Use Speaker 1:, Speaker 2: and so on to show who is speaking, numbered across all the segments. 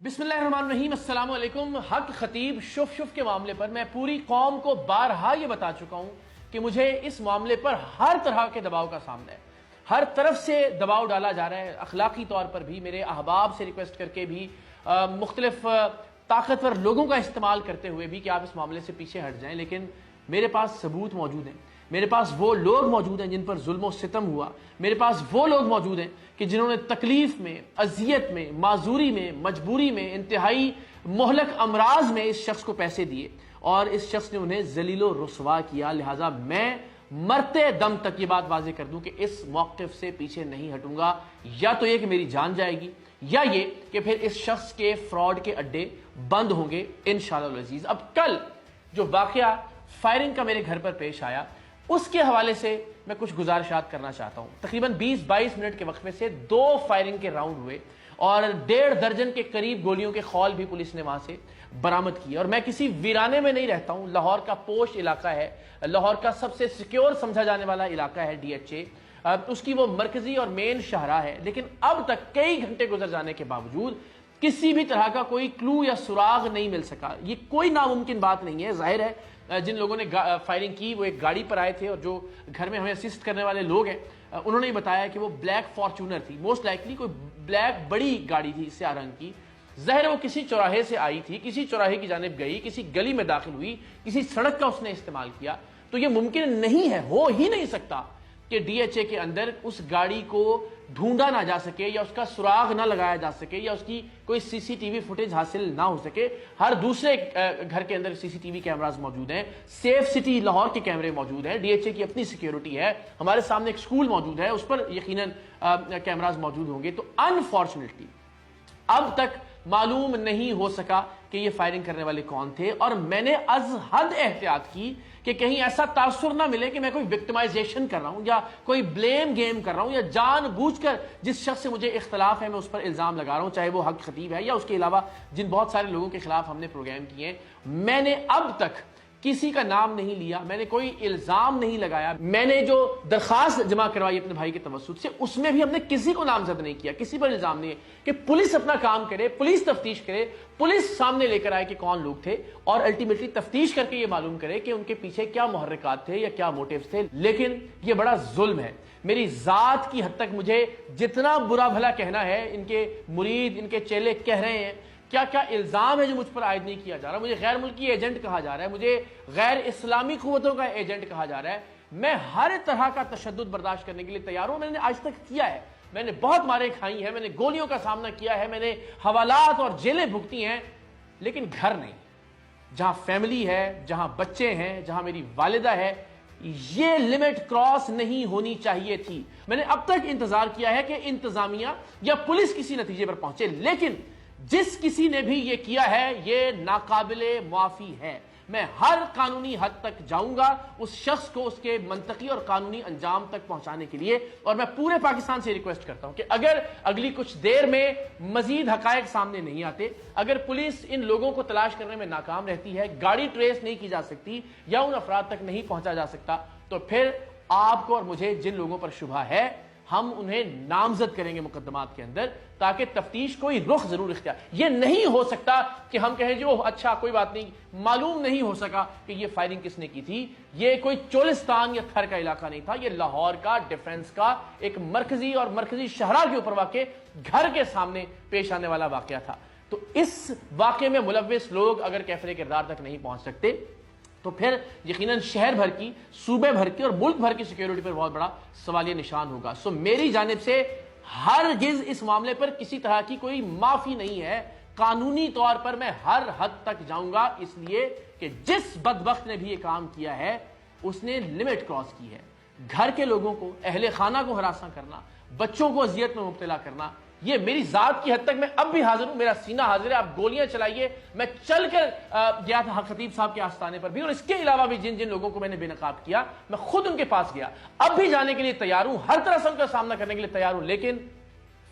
Speaker 1: बिस्मिल्लाहिर्रहमानिर्रहीम, अस्सलाम वालेकुम। हक खतीब शुफ के मामले पर मैं पूरी कौम को बारहा ये बता चुका हूं कि मुझे इस मामले पर हर तरह के दबाव का सामना है। हर तरफ से दबाव डाला जा रहा है, अखलाकी तौर पर भी, मेरे अहबाब से रिक्वेस्ट करके भी, मुख्तलिफ ताकतवर लोगों का इस्तेमाल करते हुए भी कि आप इस मामले से पीछे हट जाएं। लेकिन मेरे पास सबूत मौजूद हैं, मेरे पास वो लोग मौजूद हैं जिन पर जुल्म सितम हुआ, मेरे पास वो लोग मौजूद हैं कि जिन्होंने तकलीफ में, अजियत में, माजूरी में, मजबूरी में, इंतहाई मोहलक अमराज में इस शख्स को पैसे दिए और इस शख्स ने उन्हें जलीलो रुसवा किया। लिहाजा मैं मरते दम तक ये बात वाज़ेह कर दूं कि इस मौक़िफ़ से पीछे नहीं हटूंगा। या तो ये कि मेरी जान जाएगी, या ये कि फिर इस शख्स के फ्रॉड के अड्डे बंद होंगे इंशाअल्लाह अज़ीज़। अब कल जो वाक़या फायरिंग का मेरे घर पर पेश आया, उसके हवाले से मैं कुछ गुजारिशात करना चाहता हूं। तकरीबन 20-22 मिनट के वक्त में से 2 फायरिंग के राउंड हुए और 1.5 दर्जन के करीब गोलियों के खौल भी पुलिस ने वहां से बरामद किए। और मैं किसी वीराने में नहीं रहता हूं, लाहौर का पोश इलाका है, लाहौर का सबसे सिक्योर समझा जाने वाला इलाका है DHA, उसकी वो मरकजी और मेन शहरा है। लेकिन अब तक कई घंटे गुजर जाने के बावजूद किसी भी तरह का कोई क्लू या सुराग नहीं मिल सका। ये कोई नामुमकिन बात नहीं है। जाहिर है जिन लोगों ने फायरिंग की वो एक गाड़ी पर आए थे और जो घर में हमें असिस्ट करने वाले लोग हैं उन्होंने बताया कि वो ब्लैक फॉर्च्यूनर थी, मोस्ट लाइकली कोई ब्लैक बड़ी गाड़ी थी स्या रंग की। ज़ाहिर वो किसी चौराहे से आई थी, किसी चौराहे की जानिब गई, किसी गली में दाखिल हुई, किसी सड़क का उसने इस्तेमाल किया। तो ये मुमकिन नहीं है, हो ही नहीं सकता कि DHA के अंदर उस गाड़ी को ढूंढा ना जा सके या उसका सुराग ना लगाया जा सके या उसकी कोई CCTV फुटेज हासिल ना हो सके। हर दूसरे घर के अंदर CCTV कैमरास मौजूद हैं, सेफ सिटी लाहौर के कैमरे मौजूद हैं, DHA की अपनी सिक्योरिटी है, हमारे सामने एक स्कूल मौजूद है, उस पर यकीनन कैमरास मौजूद होंगे। तो अनफॉर्चुनेटली अब तक मालूम नहीं हो सका कि ये फायरिंग करने वाले कौन थे। और मैंने अज हद एहतियात की कि कहीं ऐसा तासुर ना मिले कि मैं कोई विक्टिमाइजेशन कर रहा हूं या कोई ब्लेम गेम कर रहा हूं या जानबूझकर जिस शख्स से मुझे इख्तलाफ है मैं उस पर इल्जाम लगा रहा हूं, चाहे वो हक खतीब है या उसके अलावा जिन बहुत सारे लोगों के खिलाफ हमने प्रोग्राम किए हैं। मैंने अब तक किसी का नाम नहीं लिया, मैंने कोई इल्जाम नहीं लगाया। मैंने जो दरखास्त जमा करवाई अपने भाई के तवस्सुत से उसमें भी हमने किसी को नामजद नहीं किया, किसी पर इल्जाम नहीं है। कि पुलिस अपना काम करे, पुलिस तफ्तीश करे, पुलिस सामने लेकर आए कि कौन लोग थे और अल्टीमेटली तफ्तीश करके ये मालूम करे कि उनके पीछे क्या मुहर्रिकात थे या क्या मोटिव्स थे। लेकिन ये बड़ा जुल्म है। मेरी जात की हद तक मुझे जितना बुरा भला कहना है, इनके मुरीद, इनके चेले कह रहे हैं, क्या क्या इल्जाम है जो मुझ पर आयद नहीं किया जा रहा। मुझे गैर मुल्की एजेंट कहा जा रहा है, मुझे गैर इस्लामी कुव्वतों का एजेंट कहा जा रहा है। मैं हर तरह का तशद्दुद बर्दाश्त करने के लिए तैयार हूं। मैंने आज तक किया है, मैंने बहुत मारे खाई हैं, मैंने गोलियों का सामना किया है, मैंने हवालात और जेलें भुगती हैं, लेकिन घर नहीं, जहां फैमिली है, जहां बच्चे हैं, जहां मेरी वालिदा है, ये लिमिट क्रॉस नहीं होनी चाहिए थी। मैंने अब तक इंतजार किया है कि इंतजामिया या पुलिस किसी नतीजे पर पहुंचे, लेकिन जिस किसी ने भी ये किया है ये नाकाबिले मुआफी है। मैं हर कानूनी हद तक जाऊंगा उस शख्स को उसके मंतकी और कानूनी अंजाम तक पहुंचाने के लिए। और मैं पूरे पाकिस्तान से रिक्वेस्ट करता हूं कि अगर अगली कुछ देर में मजीद हकायक सामने नहीं आते, अगर पुलिस इन लोगों को तलाश करने में नाकाम रहती है, गाड़ी ट्रेस नहीं की जा सकती या उन अफराद तक नहीं पहुंचा जा सकता, तो फिर आपको और मुझे जिन लोगों पर शुबा है हम उन्हें नामजद करेंगे मुकदमात के अंदर, ताकि तफ्तीश कोई रुख जरूर इख्तियार। ये नहीं हो सकता कि हम कहें जो अच्छा कोई बात नहीं, मालूम नहीं हो सका कि ये फायरिंग किसने की थी। ये कोई चोलिस्तान या थर का इलाका नहीं था, ये लाहौर का डिफेंस का एक मरकजी और मरकजी शहरा के ऊपर वाक़े घर के सामने पेश आने वाला वाकया था। तो इस वाकये में मुलव्विस लोग अगर कैफरे किरदार तक नहीं पहुंच सकते तो फिर यकीनन शहर भर की, सूबे भर की और मुल्क भर की सिक्योरिटी पर बहुत बड़ा सवालिया निशान होगा। सो मेरी जानिब से हरगिज़ इस मामले पर किसी तरह की कोई माफी नहीं है। कानूनी तौर पर मैं हर हद तक जाऊंगा, इसलिए कि जिस बदबख्त ने भी ये काम किया है उसने लिमिट क्रॉस की है। घर के लोगों को, अहले खाना को हरासा करना, बच्चों को अजियत में मुब्तला करना, ये मेरी जात की हद तक मैं अब भी हाजिर हूं, मेरा सीना हाजिर है। आप गोलियां चलाइए। मैं चलकर गया था खतीब साहब के आस्थाने पर भी, और इसके अलावा भी जिन जिन लोगों को मैंने बेनकाब किया मैं खुद उनके पास गया। अब भी जाने के लिए तैयार हूं, हर तरह से उनका सामना करने के लिए तैयार हूं, लेकिन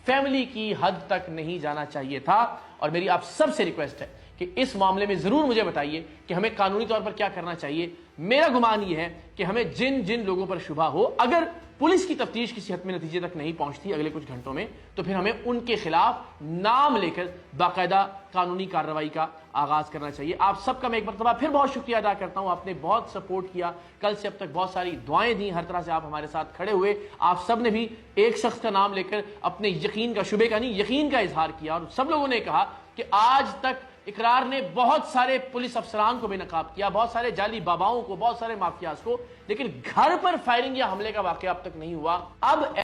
Speaker 1: फैमिली की हद तक नहीं जाना चाहिए था। और मेरी आप सबसे रिक्वेस्ट है कि इस मामले में जरूर मुझे बताइए कि हमें कानूनी तौर पर क्या करना चाहिए। मेरा गुमान यह है कि हमें जिन जिन लोगों पर शुबा हो, अगर पुलिस की तफ्तीश किसी हतमी नतीजे तक नहीं पहुंचती अगले कुछ घंटों में, तो फिर हमें उनके खिलाफ नाम लेकर बाकायदा कानूनी कार्रवाई का आगाज करना चाहिए। आप सबका मैं एक मरतबा फिर बहुत शुक्रिया अदा करता हूं, आपने बहुत सपोर्ट किया, कल से अब तक बहुत सारी दुआएं दी, हर तरह से आप हमारे साथ खड़े हुए। आप सब ने भी एक शख्स का नाम लेकर अपने यकीन का, शुबे का नहीं यकीन का इजहार किया, और सब लोगों ने कहा कि आज तक इकरार ने बहुत सारे पुलिस अफसरान को बेनकाब किया, बहुत सारे जाली बाबाओं को, बहुत सारे माफियाज को, लेकिन घर पर फायरिंग या हमले का वाकया अब तक नहीं हुआ। अब